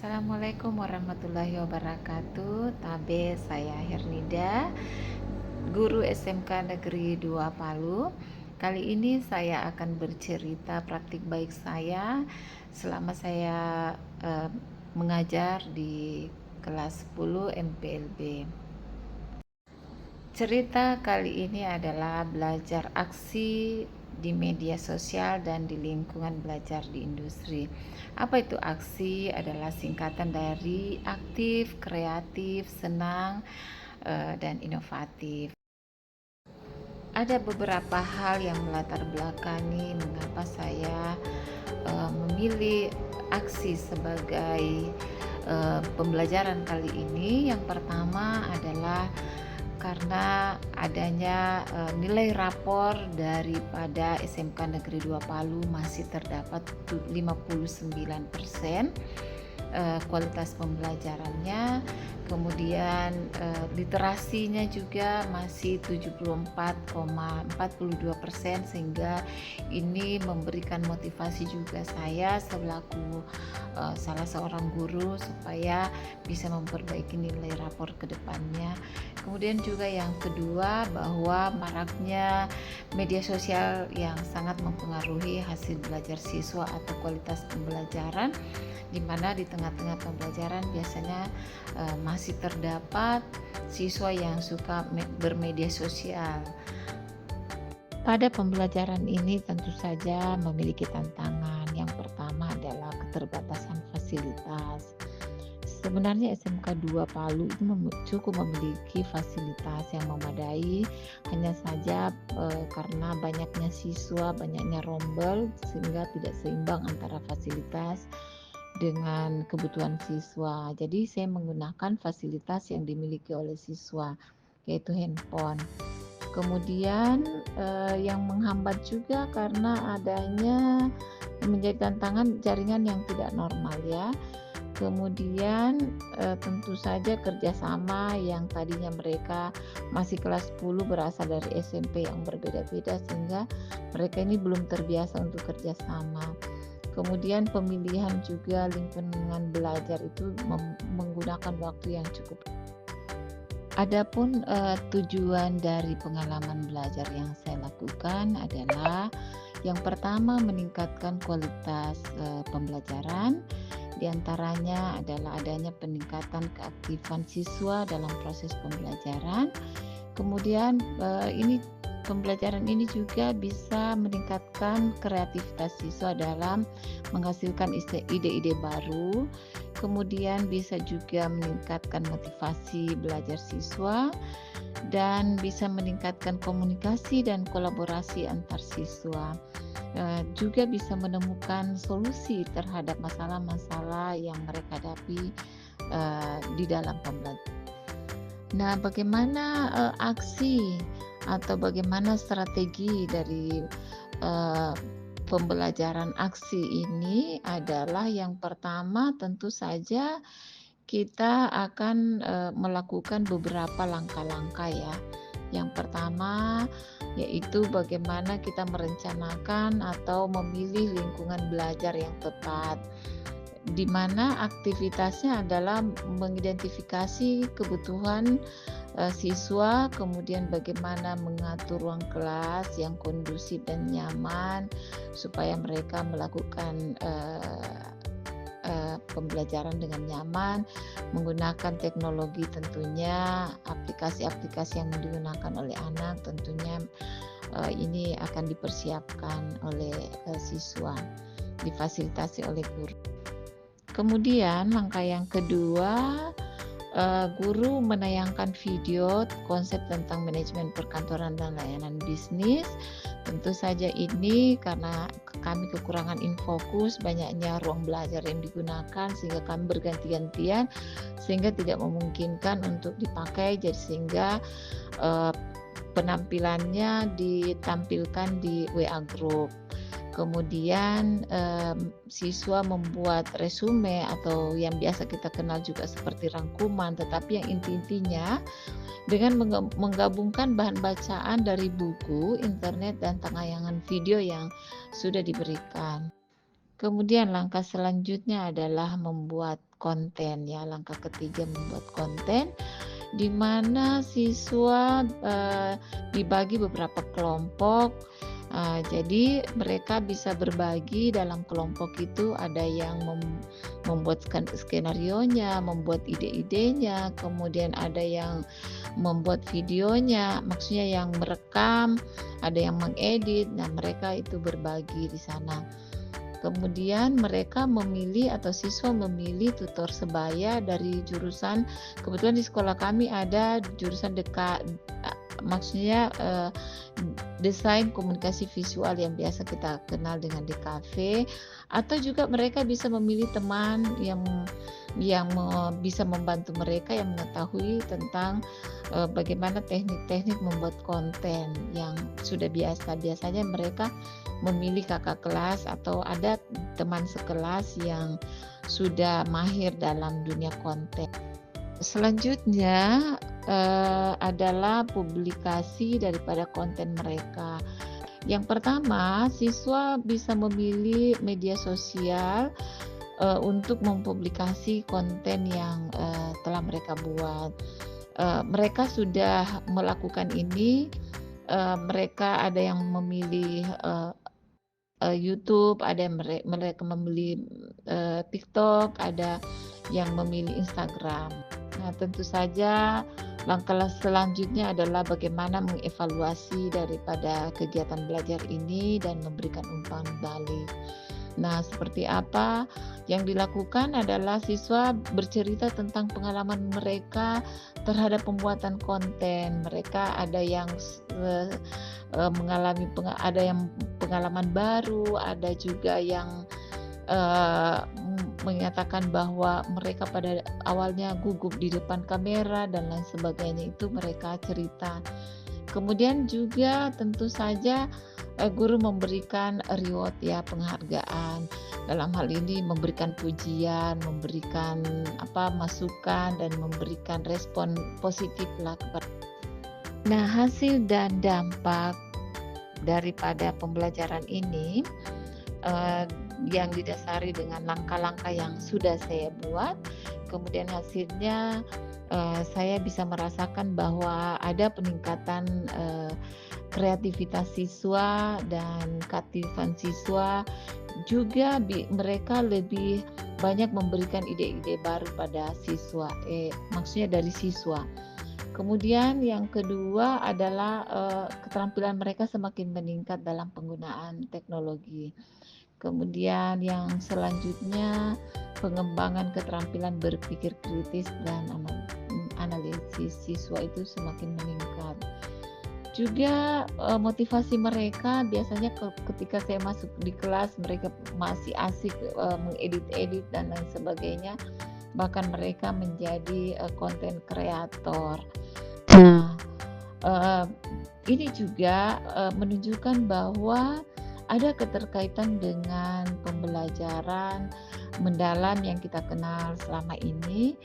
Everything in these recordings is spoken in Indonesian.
Assalamualaikum warahmatullahi wabarakatuh. Tabe saya Hernida, guru SMK Negeri 2 Palu. Kali ini saya akan bercerita praktik baik saya selama saya mengajar di kelas 10 MPLB. Cerita kali ini adalah belajar aksi di media sosial dan di lingkungan belajar di industri. Apa itu aksi? Adalah singkatan dari aktif, kreatif, senang, dan inovatif. Ada beberapa hal yang melatar belakangi mengapa saya memilih aksi sebagai pembelajaran kali ini. Yang pertama adalah karena adanya nilai rapor daripada SMK Negeri 2 Palu masih terdapat 59%, kualitas pembelajarannya, kemudian literasinya juga masih 74,42%, sehingga ini memberikan motivasi juga saya selaku salah seorang guru supaya bisa memperbaiki nilai rapor ke depannya. Kemudian juga yang kedua, bahwa maraknya media sosial yang sangat mempengaruhi hasil belajar siswa atau kualitas pembelajaran, di mana di tengah-tengah pembelajaran biasanya masih terdapat siswa yang suka bermedia sosial. Pada pembelajaran ini tentu saja memiliki tantangan. Yang pertama adalah keterbatasan fasilitas. Sebenarnya SMK 2 Palu itu cukup memiliki fasilitas yang memadai, hanya saja karena banyaknya siswa, banyaknya rombel, sehingga tidak seimbang antara fasilitas dengan kebutuhan siswa. Jadi saya menggunakan fasilitas yang dimiliki oleh siswa, yaitu handphone. Kemudian yang menghambat juga karena adanya menjadi tantangan jaringan yang tidak normal ya. Kemudian tentu saja kerjasama yang tadinya mereka masih kelas 10 berasal dari SMP yang berbeda-beda, sehingga mereka ini belum terbiasa untuk kerjasama. Kemudian pemilihan juga lingkungan belajar itu menggunakan waktu yang cukup. Adapun tujuan dari pengalaman belajar yang saya lakukan adalah yang pertama meningkatkan kualitas pembelajaran. Di antaranya adalah adanya peningkatan keaktifan siswa dalam proses pembelajaran. Kemudian pembelajaran ini juga bisa meningkatkan kreativitas siswa dalam menghasilkan ide-ide baru. Kemudian bisa juga meningkatkan motivasi belajar siswa dan bisa meningkatkan komunikasi dan kolaborasi antar siswa. Juga bisa menemukan solusi terhadap masalah-masalah yang mereka hadapi di dalam pembelajaran. Nah, bagaimana aksi atau bagaimana strategi dari pembelajaran aksi ini adalah yang pertama tentu saja kita akan melakukan beberapa langkah-langkah ya. Yang pertama yaitu bagaimana kita merencanakan atau memilih lingkungan belajar yang tepat, di mana aktivitasnya adalah mengidentifikasi kebutuhan siswa, kemudian bagaimana mengatur ruang kelas yang kondusif dan nyaman supaya mereka melakukan pembelajaran dengan nyaman, menggunakan teknologi tentunya, aplikasi-aplikasi yang digunakan oleh anak tentunya ini akan dipersiapkan oleh siswa, difasilitasi oleh guru. Kemudian langkah yang kedua, guru menayangkan video konsep tentang manajemen perkantoran dan layanan bisnis. Tentu saja ini karena kami kekurangan infokus, banyaknya ruang belajar yang digunakan sehingga kami berganti-gantian, sehingga tidak memungkinkan untuk dipakai, jadi sehingga penampilannya ditampilkan di WA Group. Kemudian siswa membuat resume atau yang biasa kita kenal juga seperti rangkuman, tetapi yang inti-intinya dengan menggabungkan bahan bacaan dari buku, internet, dan tayangan video yang sudah diberikan. Kemudian langkah selanjutnya adalah membuat konten ya. Langkah ketiga membuat konten, di mana siswa dibagi beberapa kelompok. Jadi mereka bisa berbagi dalam kelompok itu, ada yang membuat skenarionya, membuat ide-idenya, kemudian ada yang membuat videonya, maksudnya yang merekam, ada yang mengedit. Nah, mereka itu berbagi di sana. Kemudian mereka memilih atau siswa memilih tutor sebaya dari jurusan, kebetulan di sekolah kami ada jurusan maksudnya desain komunikasi visual yang biasa kita kenal dengan DKV, atau juga mereka bisa memilih teman yang bisa membantu mereka yang mengetahui tentang bagaimana teknik-teknik membuat konten yang sudah biasa. Biasanya mereka memilih kakak kelas atau ada teman sekelas yang sudah mahir dalam dunia konten. Selanjutnya adalah publikasi daripada konten mereka. Yang pertama, siswa bisa memilih media sosial untuk mempublikasi konten yang telah mereka buat. Mereka sudah melakukan ini. Mereka ada yang memilih YouTube, ada yang mereka memilih TikTok, ada yang memilih Instagram. Nah, tentu saja langkah selanjutnya adalah bagaimana mengevaluasi daripada kegiatan belajar ini dan memberikan umpan balik. Nah, seperti apa yang dilakukan adalah siswa bercerita tentang pengalaman mereka terhadap pembuatan konten. Mereka ada yang ada yang pengalaman baru, ada juga yang menyatakan bahwa mereka pada awalnya gugup di depan kamera dan lain sebagainya, itu mereka cerita. Kemudian juga tentu saja guru memberikan reward ya, penghargaan. Dalam hal ini memberikan pujian, memberikan masukan dan memberikan respon positif lah kepada. Nah, hasil dan dampak daripada pembelajaran ini yang didasari dengan langkah-langkah yang sudah saya buat, kemudian hasilnya saya bisa merasakan bahwa ada peningkatan kreativitas siswa dan keaktifan siswa, juga mereka lebih banyak memberikan ide-ide baru pada siswa, maksudnya dari siswa. Kemudian yang kedua adalah keterampilan mereka semakin meningkat dalam penggunaan teknologi. Kemudian yang selanjutnya pengembangan keterampilan berpikir kritis dan analisis siswa itu semakin meningkat. Juga motivasi mereka biasanya ketika saya masuk di kelas, mereka masih asik mengedit-edit dan lain sebagainya, bahkan mereka menjadi konten kreator. Nah, ini juga menunjukkan bahwa ada keterkaitan dengan pembelajaran mendalam yang kita kenal selama ini,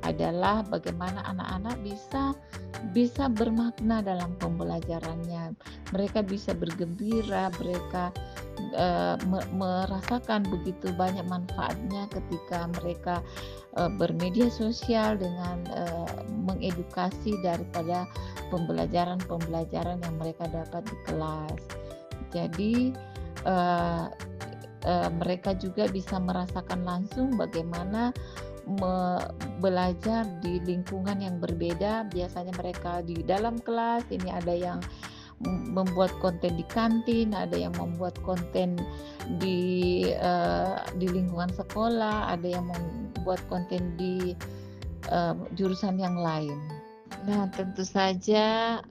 adalah bagaimana anak-anak bisa bermakna dalam pembelajarannya. Mereka bisa bergembira, mereka merasakan begitu banyak manfaatnya ketika mereka bermedia sosial dengan mengedukasi daripada pembelajaran yang mereka dapat di kelas. Jadi mereka juga bisa merasakan langsung bagaimana belajar di lingkungan yang berbeda. Biasanya mereka di dalam kelas, ini ada yang membuat konten di kantin, ada yang membuat konten di lingkungan sekolah, ada yang membuat konten di jurusan yang lain. Nah, tentu saja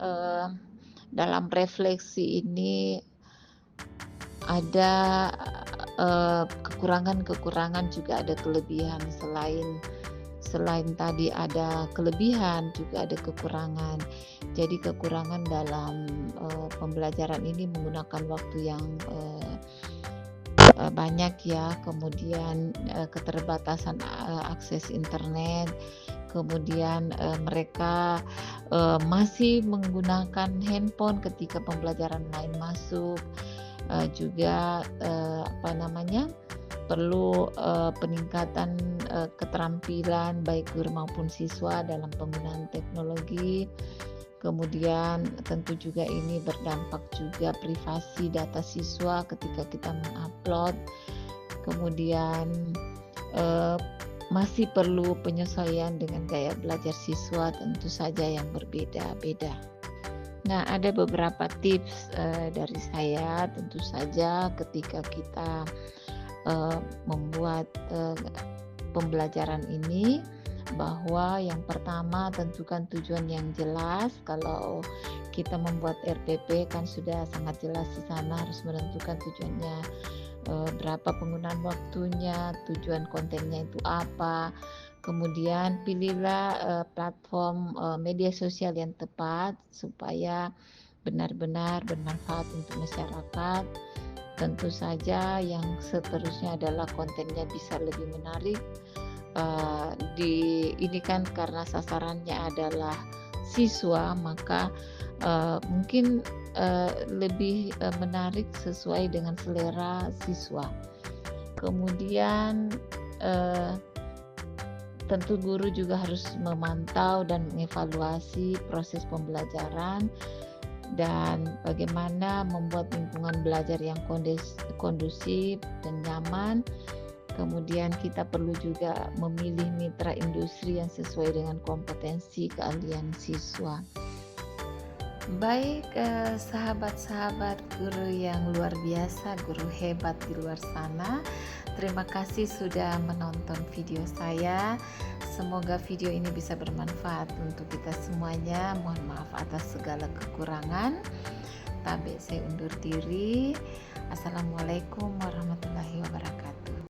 dalam refleksi ini ada kekurangan juga ada kelebihan. Selain tadi ada kelebihan, juga ada kekurangan. Jadi kekurangan dalam pembelajaran ini menggunakan waktu yang banyak ya, kemudian keterbatasan akses internet, kemudian mereka masih menggunakan handphone ketika pembelajaran lain masuk, juga perlu peningkatan keterampilan baik guru maupun siswa dalam penggunaan teknologi. Kemudian tentu juga ini berdampak juga privasi data siswa ketika kita mengupload. Kemudian eh, masih perlu penyesuaian dengan gaya belajar siswa tentu saja yang berbeda-beda. Nah, ada beberapa tips dari saya tentu saja ketika kita membuat pembelajaran ini, bahwa yang pertama tentukan tujuan yang jelas. Kalau kita membuat RPP kan sudah sangat jelas di sana, harus menentukan tujuannya, berapa penggunaan waktunya, tujuan kontennya itu apa. Kemudian pilihlah platform media sosial yang tepat supaya benar-benar bermanfaat untuk masyarakat. Tentu saja yang seterusnya adalah kontennya bisa lebih menarik. Ini kan karena sasarannya adalah siswa, maka mungkin lebih menarik sesuai dengan selera siswa. Kemudian tentu guru juga harus memantau dan mengevaluasi proses pembelajaran dan bagaimana membuat lingkungan belajar yang kondusif dan nyaman. Kemudian kita perlu juga memilih mitra industri yang sesuai dengan kompetensi keahlian siswa. Baik, sahabat-sahabat guru yang luar biasa, guru hebat di luar sana. Terima kasih sudah menonton video saya. Semoga video ini bisa bermanfaat untuk kita semuanya. Mohon maaf atas segala kekurangan. Tabe saya undur diri. Assalamualaikum warahmatullahi wabarakatuh.